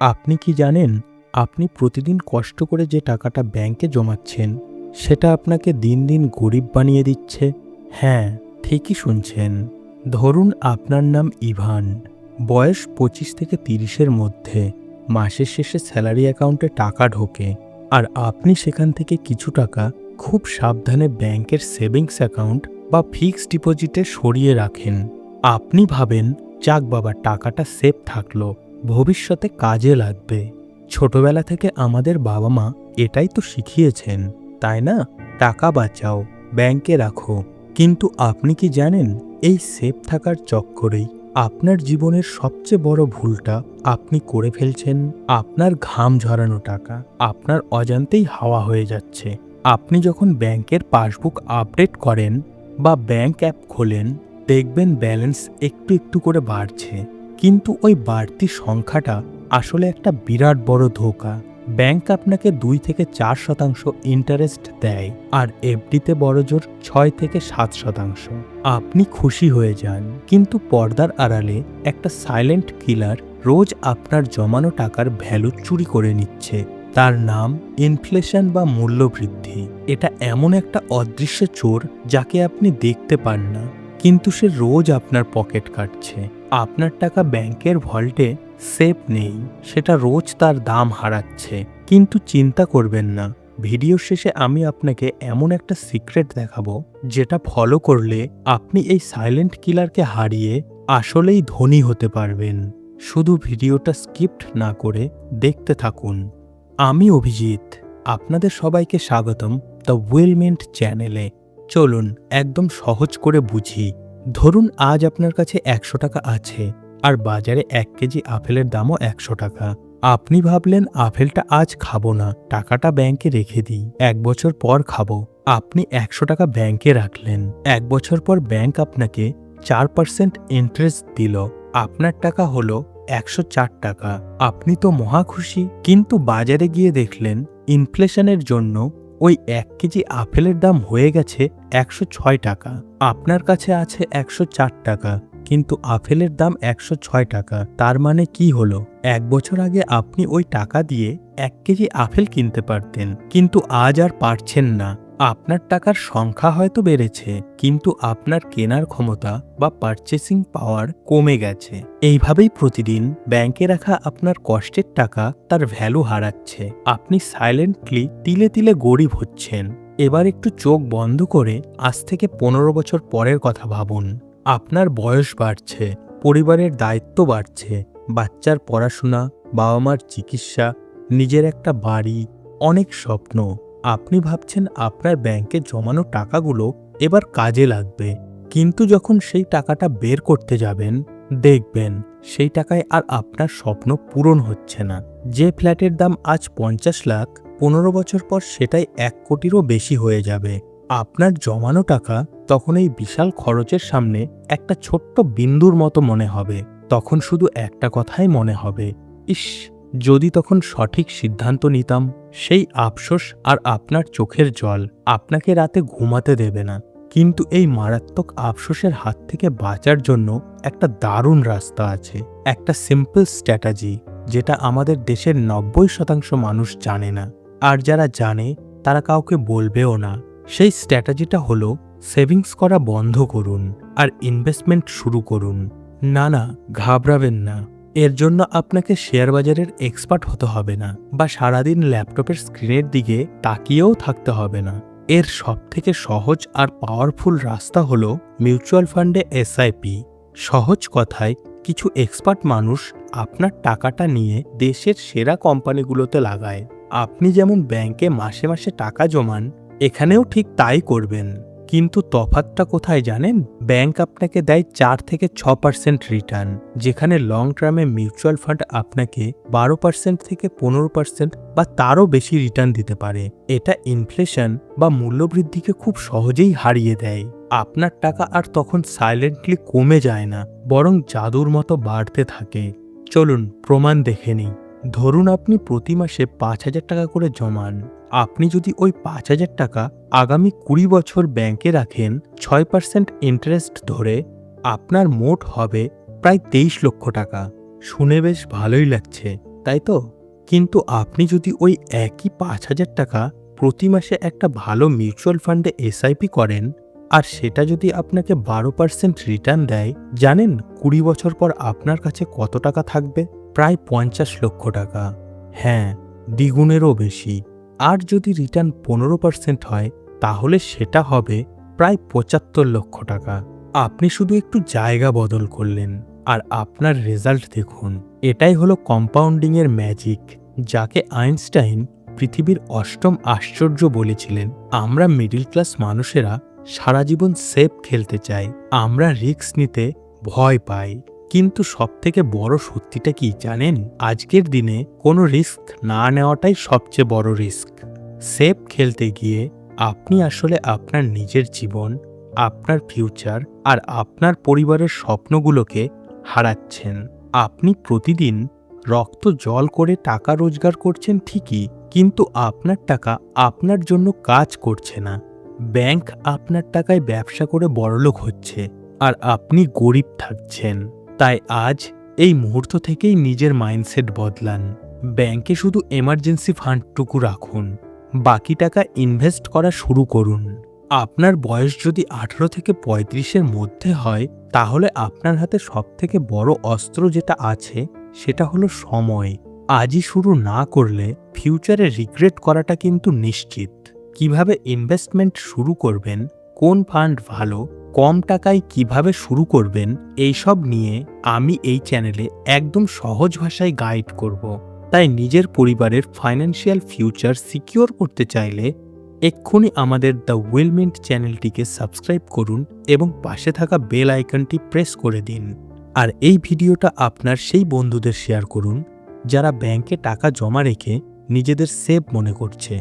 আপনি কি জানেন, আপনি প্রতিদিন কষ্ট করে যে টাকাটা ব্যাংকে জমাচ্ছেন, সেটা আপনাকে দিন দিন গরিব বানিয়ে দিচ্ছে? হ্যাঁ, ঠিকই শুনছেন। ধরুন আপনার নাম ইভান, বয়স 25 থেকে 30-এর মধ্যে। মাসের শেষে স্যালারি অ্যাকাউন্টে টাকা ঢোকে, আর আপনি সেখান থেকে কিছু টাকা খুব সাবধানে ব্যাংকের সেভিংস অ্যাকাউন্ট বা ফিক্সড ডিপোজিটে সরিয়ে রাখেন। আপনি ভাবেন, যাক বাবা, টাকাটা সেফ থাকলো, ভবিষ্যতে কাজে লাগবে। ছোটবেলা থেকে আমাদের বাবা মা এটাই তো শিখিয়েছেন, তাই না? টাকা বাঁচাও, ব্যাংকে রাখো। কিন্তু আপনি কি জানেন, এই সেফ থাকার চক্করেই আপনার জীবনের সবচেয়ে বড় ভুলটা আপনি করে ফেলছেন। আপনার ঘাম ঝরানো টাকা আপনার অজান্তেই হাওয়া হয়ে যাচ্ছে। আপনি যখন ব্যাংকের পাসবুক আপডেট করেন বা ব্যাংক অ্যাপ খোলেন, দেখবেন ব্যালেন্স একটু একটু করে বাড়ছে, কিন্তু ওই বাড়তি সংখ্যাটা আসলে একটা বিরাট বড় ধোঁকা। ব্যাংক আপনাকে 2 থেকে 4% ইন্টারেস্ট দেয়, আর এফডিতে বড়জোর 6 থেকে 7%। আপনি খুশি হয়ে যান, কিন্তু পর্দার আড়ালে একটা সাইলেন্ট কিলার রোজ আপনার জমানো টাকার ভ্যালু চুরি করে নিচ্ছে। তার নাম ইনফ্লেশন বা মূল্যবৃদ্ধি। এটা এমন একটা অদৃশ্য চোর যাকে আপনি দেখতে পান না, কিন্তু সে রোজ আপনার পকেট কাটছে। আপনার টাকা ব্যাংকের ভল্টে সেফ নেই, সেটা রোজ তার দাম হারাচ্ছে। কিন্তু চিন্তা করবেন না, ভিডিও শেষে আমি আপনাকে এমন একটা সিক্রেট দেখাবো, যেটা ফলো করলে আপনি এই সাইলেন্ট কিলারকে হারিয়ে আসলেই ধনী হতে পারবেন। শুধু ভিডিওটা স্কিপ্ট না করে দেখতে থাকুন। আমি অভিজিৎ, আপনাদের সবাইকে স্বাগতম দ্য উইলমেন্ট চ্যানেলে। চলুন একদম সহজ করে বুঝি। ধরুন আজ আপনার কাছে 100 টাকা আছে, আর বাজারে 1 কেজি আপেলের দামও 100 টাকা। আপনি ভাবলেন আপেলটা আজ খাবো না, টাকাটা ব্যাংকে রেখে দিই, 1 বছর পর খাবো। আপনি 100 টাকা ব্যাংকে রাখলেন। 1 বছর পর ব্যাংক আপনাকে 4% ইন্টারেস্ট দিল। আপনার টাকা হলো 104 টাকা। আপনি তো মহা খুশি। কিন্তু বাজারে গিয়ে দেখলেন ইনফ্লেশনের জন্য ওই 1 কেজি আপেলের দাম হয়ে গেছে 106 টাকা। আপনার কাছে আছে 104 টাকা, কিন্তু আপেলের দাম 106 টাকা। তার মানে কি হলো? 1 বছর আগে আপনি ওই টাকা দিয়ে 1 কেজি আপেল কিনতে পারতেন, কিন্তু আজ আর পারছেন না। আপনার টাকার সংখ্যা হয়তো বেড়েছে, কিন্তু আপনার কেনার ক্ষমতা বা পারচেসিং পাওয়ার কমে গেছে। এইভাবেই প্রতিদিন ব্যাংকে রাখা আপনার কষ্টের টাকা তার ভ্যালু হারাচ্ছে। আপনি সাইলেন্টলি তিলে তিলে গরিব হচ্ছেন। এবার একটু চোখ বন্ধ করে আজ থেকে 15 বছর পরের কথা ভাবুন। আপনার বয়স বাড়ছে, পরিবারের দায়িত্ব বাড়ছে, বাচ্চার পড়াশোনা, বাবা মার চিকিৎসা, নিজের একটা বাড়ি, অনেক স্বপ্ন। আপনি ভাবছেন আপনার ব্যাংকে জমানো টাকাগুলো এবার কাজে লাগবে, কিন্তু যখন সেই টাকাটা বের করতে যাবেন, দেখবেন সেই টাকায় আর আপনার স্বপ্ন পূরণ হচ্ছে না। যে ফ্ল্যাটের দাম আজ 50 লাখ, 15 বছর পর সেটাই 1 কোটিরও বেশি হয়ে যাবে। আপনার জমানো টাকা তখন এই বিশাল খরচের সামনে একটা ছোট্ট বিন্দুর মতো মনে হবে। তখন শুধু একটা কথাই মনে হবে, ইস, যদি তখন সঠিক সিদ্ধান্ত নিতাম। সেই আফসোস আর আপনার চোখের জল আপনাকে রাতে ঘুমাতে দেবে না। কিন্তু এই মারাত্মক আফসোসের হাত থেকে বাঁচার জন্য একটা দারুণ রাস্তা আছে, একটা সিম্পল স্ট্র্যাটেজি, যেটা আমাদের দেশের 90% মানুষ জানে না, আর যারা জানে তারা কাউকে বলবেও না। সেই স্ট্র্যাটেজিটা হলো, সেভিংস করা বন্ধ করুন আর ইনভেস্টমেন্ট শুরু করুন। না, ঘাবড়াবেন না। এর জন্য আপনাকে শেয়ার বাজারের এক্সপার্ট হতে হবে না, বা সারাদিন ল্যাপটপের স্ক্রিনের দিকে তাকিয়েও থাকতে হবে না। এর সবথেকে সহজ আর পাওয়ারফুল রাস্তা হলো মিউচুয়াল ফান্ডে এসআইপি। সহজ কথায়, কিছু এক্সপার্ট মানুষ আপনার টাকাটা নিয়ে দেশের সেরা কোম্পানিগুলোতে লাগায়। আপনি যেমন ব্যাংকে মাসে মাসে টাকা জমান, এখানেও ঠিক তাই করবেন। কিন্তু তফাৎটা কোথায় জানেন? ব্যাংক আপনাকে দেয় 4 থেকে 6% রিটার্ন, যেখানে লং টার্মে মিউচুয়াল ফান্ড আপনাকে 12% থেকে 15% বা তারও বেশি রিটার্ন দিতে পারে। এটা ইনফ্লেশন বা মূল্যবৃদ্ধিকে খুব সহজেই হারিয়ে দেয়। আপনার টাকা আর তখন সাইলেন্টলি কমে যায় না, বরং জাদুর মতো বাড়তে থাকে। চলুন প্রমাণ দেখে নিই। ধরুন আপনি প্রতি মাসে 5,000 টাকা করে জমান। আপনি যদি ওই 5,000 টাকা আগামী 20 বছর ব্যাংকে রাখেন 6% ইন্টারেস্ট ধরে, আপনার মোট হবে প্রায় 23 লক্ষ টাকা। শুনে বেশ ভালোই লাগছে, তাই তো? কিন্তু আপনি যদি ওই একই ৫,০০০ টাকা প্রতি মাসে একটা ভালো মিউচুয়াল ফান্ডে এসআইপি করেন, আর সেটা যদি আপনাকে ১২% রিটার্ন দেয়, জানেন ২০ বছর পর আপনার কাছে কত টাকা থাকবে? প্রায় ৫০ লক্ষ টাকা। হ্যাঁ, দ্বিগুণেরও বেশি। আর যদি রিটার্ন ১৫% হয়, তাহলে সেটা হবে প্রায় ৭৫ লক্ষ টাকা। আপনি শুধু একটু জায়গা বদল করলেন, আর আপনার রেজাল্ট দেখুন। এটাই হলো কম্পাউন্ডিংয়ের ম্যাজিক, যাকে আইনস্টাইন পৃথিবীর অষ্টম আশ্চর্য বলেছিলেন। আমরা মিডল ক্লাস মানুষেরা সারা জীবন সেফ খেলতে চাই, আমরা রিস্ক নিতে ভয় পাই। কিন্তু সবথেকে বড় সত্যিটা কি জানেন? আজকের দিনে কোনো রিস্ক না নেওয়াটাই সবচেয়ে বড় রিস্ক। সেফ খেলতে গিয়ে আপনি আসলে আপনার নিজের জীবন, আপনার ফিউচার আর আপনার পরিবারের স্বপ্নগুলোকে হারাচ্ছেন। আপনি প্রতিদিন রক্ত জল করে টাকা রোজগার করছেন ঠিকই, কিন্তু আপনার টাকা আপনার জন্য কাজ করছে না। ব্যাংক আপনার টাকায় ব্যবসা করে বড়লোক হচ্ছে, আর আপনি গরিব থাকছেন। তাই আজ এই মুহূর্ত থেকেই নিজের মাইন্ডসেট বদলান। ব্যাংকে শুধু এমার্জেন্সি ফান্ডটুকু রাখুন, বাকি টাকা ইনভেস্ট করা শুরু করুন। আপনার বয়স যদি ১৮ থেকে ৩৫-এর মধ্যে হয়, তাহলে আপনার হাতে সবথেকে বড় অস্ত্র যেটা আছে সেটা হলো সময়। আজই শুরু না করলে ফিউচারে রিগ্রেট করাটা কিন্তু নিশ্চিত। কিভাবে ইনভেস্টমেন্ট শুরু করবেন, কোন ফান্ড ভালো, কম টাকায় কিভাবে শুরু করবেন, এইসব নিয়ে আমি এই চ্যানেলে একদম সহজ ভাষায় গাইড করব। তাই নিজের পরিবারের ফাইন্যান্সিয়াল ফিউচার সিকিউর করতে চাইলে এক্ষুনি আমাদের দ্য উইলমেন্ট চ্যানেলটিকে সাবস্ক্রাইব করুন এবং পাশে থাকা বেল আইকনটি প্রেস করে দিন। আর এই ভিডিওটা আপনার সেই বন্ধুদের শেয়ার করুন যারা ব্যাংকে টাকা জমা রেখে নিজেদের সেভ মনে করছে।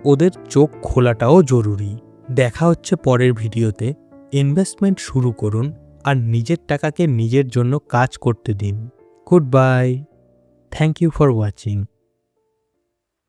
ওদের চোখ খোলাটাও জরুরি। দেখা হচ্ছে পরের ভিডিওতে। ইনভেস্টমেন্ট শুরু করুন আর নিজের টাকাকে নিজের জন্য কাজ করতে দিন। Goodbye. Thank you for watching.